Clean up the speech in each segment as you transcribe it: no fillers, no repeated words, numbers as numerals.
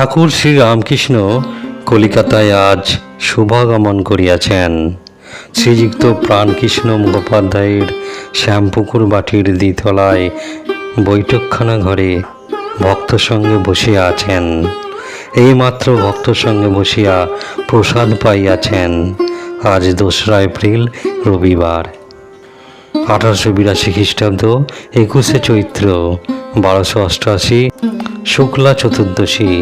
ঠাকুর শ্রী রামকৃষ্ণ কলিকাতায় আজ শুভাগমন করিয়াছেন। শ্রীযুক্ত প্রাণকৃষ্ণ মুখোপাধ্যায়ের শ্যামপুকুর বাটির দ্বিতলায় বৈঠকখানা ঘরে ভক্ত সঙ্গে বসিয়া আছেন। এইমাত্র ভক্ত সঙ্গে বসিয়া প্রসাদ পাইয়াছেন। আজ 2রা এপ্রিল রবিবার, 1882 খ্রিস্টাব্দ, 21শে চৈত্র, 1288 শুক্লা চতুর্দশী।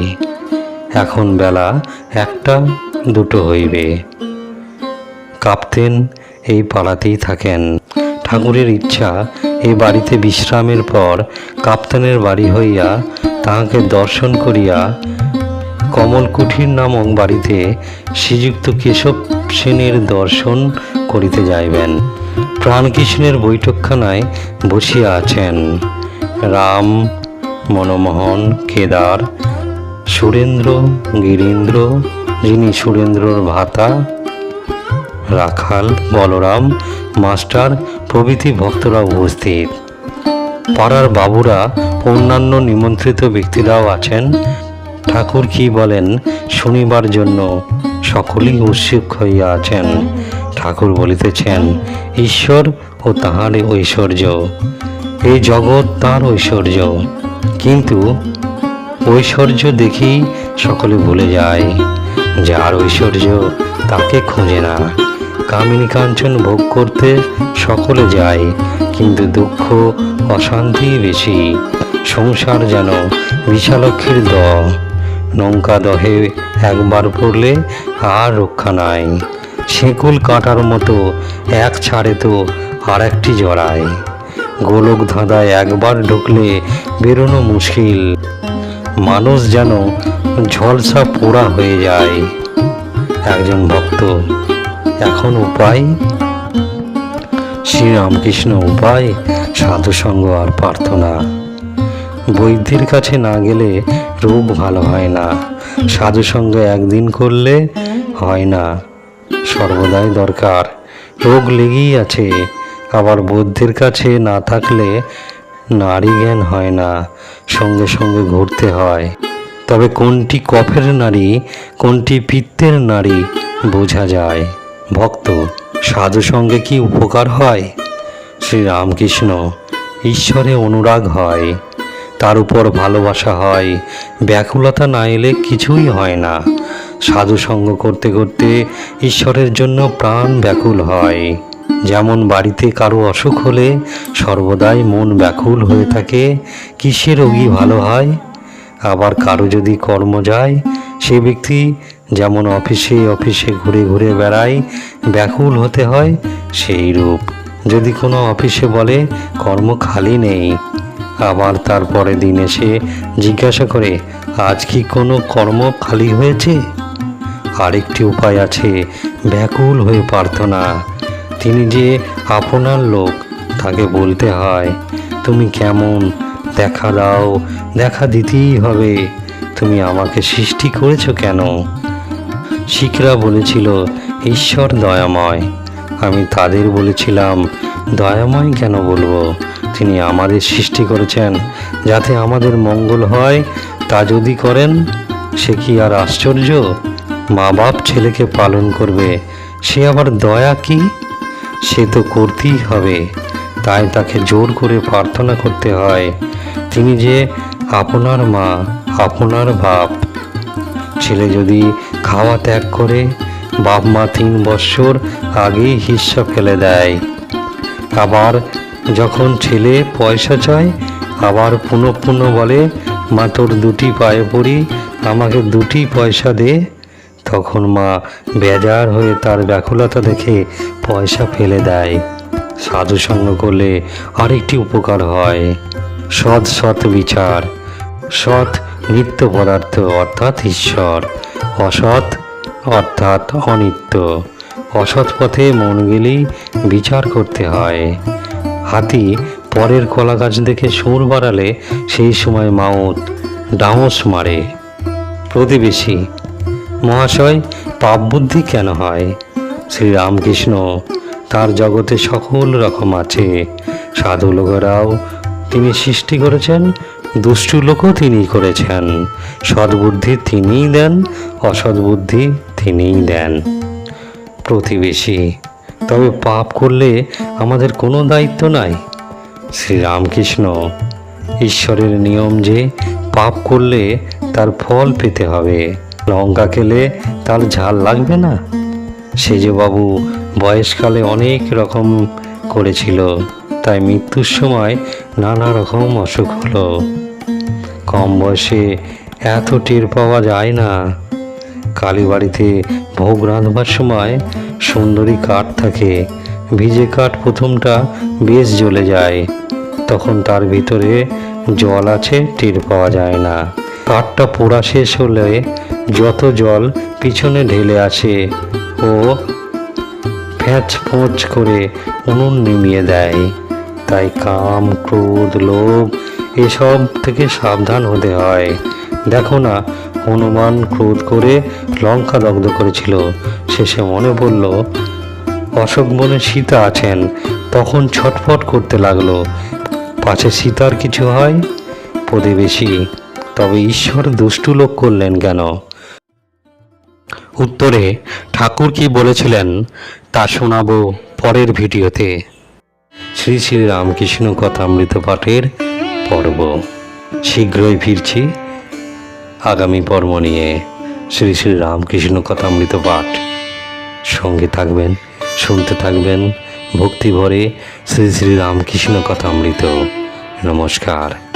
এখন বেলা 1টা-2টো হইবে। কাপ্তেন এই পাড়াতেই থাকেন। ঠাকুরের ইচ্ছা এই বাড়িতে বিশ্রামের পর কাপ্তেনের বাড়ি হইয়া তাহাকে দর্শন করিয়া কমলকুঠির নামক বাড়িতে শ্রীযুক্ত কেশব সেনের দর্শন করিতে যাইবেন। প্রাণকৃষ্ণের বৈঠকখানায় বসিয়া আছেন রাম, মনমোহন, কেদার, সুরেন্দ্র, গিরীন্দ্র, যিনি সুরেন্দ্রর ভাতা, রাখাল, বলরাম, মাস্টার প্রভৃতি ভক্তরা উপস্থিত। পাড়ার বাবুরা, অন্যান্য নিমন্ত্রিত ব্যক্তিরাও আছেন। ঠাকুর কি বলেন শুনিবার জন্য সকলেই উৎসুক হইয়া আছেন। ঠাকুর বলিতেছেন ঈশ্বর ও তাহার ঐশ্বর্য, এই জগৎ তাঁর ঐশ্বর্য। কিন্তু ঐশ্বর্য দেখি সকলে ভুলে যায়, যার ঐশ্বর্য তাকে খোঁজে না। কামিনী কাঞ্চন ভোগ করতে সকলে যায়, কিন্তু দুঃখ অশান্তি বেশি। সংসার যেন বিশালক্ষীর নৌকা দহে একবার পড়লে আর রক্ষা নাই। শেকুল কাঁটার মতো এক ছাড়ে তো আর একটি জড়ায়। গোলক ধাঁধায় একবার ঢুকলে বেরোনো মুশকিল। মানুষ যেন ঝলসা পোড়া হয়ে যায়। একজন ভক্ত, এখন উপায় শ্রীরামকৃষ্ণ, উপায় সাধুসঙ্গ আর প্রার্থনা। বৈদ্যের কাছে না গেলে রোগ ভালো হয় না। সাধুসঙ্গ একদিন করলে হয় না, সর্বদাই দরকার। রোগ লেগেই আছে। আবার বৈদ্যের কাছে না থাকলে নারী জ্ঞান হয় না, সঙ্গে সঙ্গে ঘুরতে হয়। তবে কোনটি কফের নারী, কোনটি পিত্তের নারী বোঝা যায়। ভক্ত, সাধু সঙ্গে কি উপকার হয়? শ্রীরামকৃষ্ণ, ঈশ্বরে অনুরাগ হয়, তার উপর ভালোবাসা হয়। ব্যাকুলতা না এলে কিছুই হয় না। সাধু সঙ্গ করতে করতে ঈশ্বরের জন্য প্রাণ ব্যাকুল হয়। যেমন বাড়িতে কারো অসুখ হলে সর্বদাই মন ব্যাকুল হয়ে থাকে, কিসে রোগী ভালো হয়। আবার কারো যদি কর্ম যায়, সে ব্যক্তি যেমন অফিসে অফিসে ঘুরে ঘুরে বেড়ায়, ব্যাকুল হতে হয় সেই রূপ। যদি কোনো অফিসে বলে কর্ম খালি নেই, আবার তারপরে দিন এসে জিজ্ঞাসা করে আজ কি কোনো কর্ম খালি হয়েছে? আরেকটি উপায় আছে, ব্যাকুল হয়ে প্রার্থনা। তিনি যে আপনার লোক, তাকে বলতে হয় তুমি কেমন, দেখা দাও, দেখা দিতেই হবে। তুমি আমাকে সৃষ্টি করেছো কেন? শিখরা বলেছিল ঈশ্বর দয়াময়। আমি তাদের বলেছিলাম দয়াময় কেন বলবো? তিনি আমাদের সৃষ্টি করেছেন যাতে আমাদের মঙ্গল হয়। তা যদি করেন, সে কি আর আশ্চর্য? মা বাপ ছেলেকে পালন করবে, সে আবার দয়া কি? সে তো করতেই হবে, তাই তাকে জোর করে প্রার্থনা করতে হয়। তিনি যে আপনার মা, আপনার বাপ। ছেলে যদি খাওয়া ত্যাগ করে, বাপ মা 3 বৎসর আগেই হিস্সা ফেলে দেয়। আবার যখন ছেলে পয়সা চায়, আবার পুনঃ পুনঃ বলে মা তোর 2টি পায়ে পড়ি, আমাকে 2টি পয়সা দে। তখন মা বেজার হয়ে তার ব্যাকুলতা দেখে পয়সা ফেলে দেয়। সাধুসঙ্গ করলে আরেকটি উপকার হয়, সৎ সৎ বিচার। সৎ নিত্য পদার্থ অর্থাৎ ঈশ্বর, অসৎ অর্থাৎ অনিত্য। অসৎ পথে মন গেলেই বিচার করতে হয়। হাতি পরের কলা গাছ দেখে সুর বাড়ালে সেই সময় মাউত ডাউস মারে। প্রতিবেশী, মহাশয় পাপ বুদ্ধি কেন হয়? শ্রীরামকৃষ্ণ, তার জগতে সকল রকম আছে। সাধু লোকেরাও তিনি সৃষ্টি করেছেন দুষ্টু লোকও তিনিই করেছেন। সদ্বুদ্ধি তিনিই দেন, অসৎ বুদ্ধি তিনিই দেন। প্রতিবেশী, তবে পাপ করলে আমাদের কোনো দায়িত্ব নাই? শ্রীরামকৃষ্ণ, ঈশ্বরের নিয়ম যে পাপ করলে তার ফল পেতে হবে। লঙ্কা খেলে তার ঝাল লাগবে না? সেজবাবু বয়সকালে অনেক রকম করেছিল, তাই মৃত্যুর সময় নানা রকম অসুখ হলো। কম বয়সে এত টের পাওয়া যায় না। কালীবাড়িতে ভোগ রাঁধবার সময় সুন্দরী কাঠ থাকে, ভিজে কাঠ প্রথমটা বেশ জ্বলে যায়, তখন তার ভিতরে জল আছে টের পাওয়া যায় না। কাঠটা পোড়া শেষ হলে যত জল পিছনে ঢেলে আসে ও ফ্যাঁচ ফোঁচ করে উনুন নিমিয়ে দেয়। তাই কাম, ক্রোধ, লোভ এসব থেকে সাবধান হতে হয়। দেখো না, হনুমান ক্রোধ করে লঙ্কা দগ্ধ করেছিল। শেষে মনে পড়ল অশোক বনে সীতা আছেন, তখন ছটফট করতে লাগলো, পাছে সীতার কিছু হয়। প্রতিবেশী, তবে ঈশ্বর দুষ্টু লোক করলেন কেন? উত্তরে ঠাকুর কি বলেছিলেন তা শোনাবো পরের ভিডিওতে। শ্রী শ্রী রামকৃষ্ণ কথামৃত পাঠের পর্ব শীঘ্রই ফিরছি আগামী পর্ব নিয়ে। শ্রী শ্রী রামকৃষ্ণ কথামৃত পাঠ সঙ্গে থাকবেন, শুনতে থাকবেন ভক্তি ভরে শ্রী শ্রী রামকৃষ্ণ কথামৃত। নমস্কার।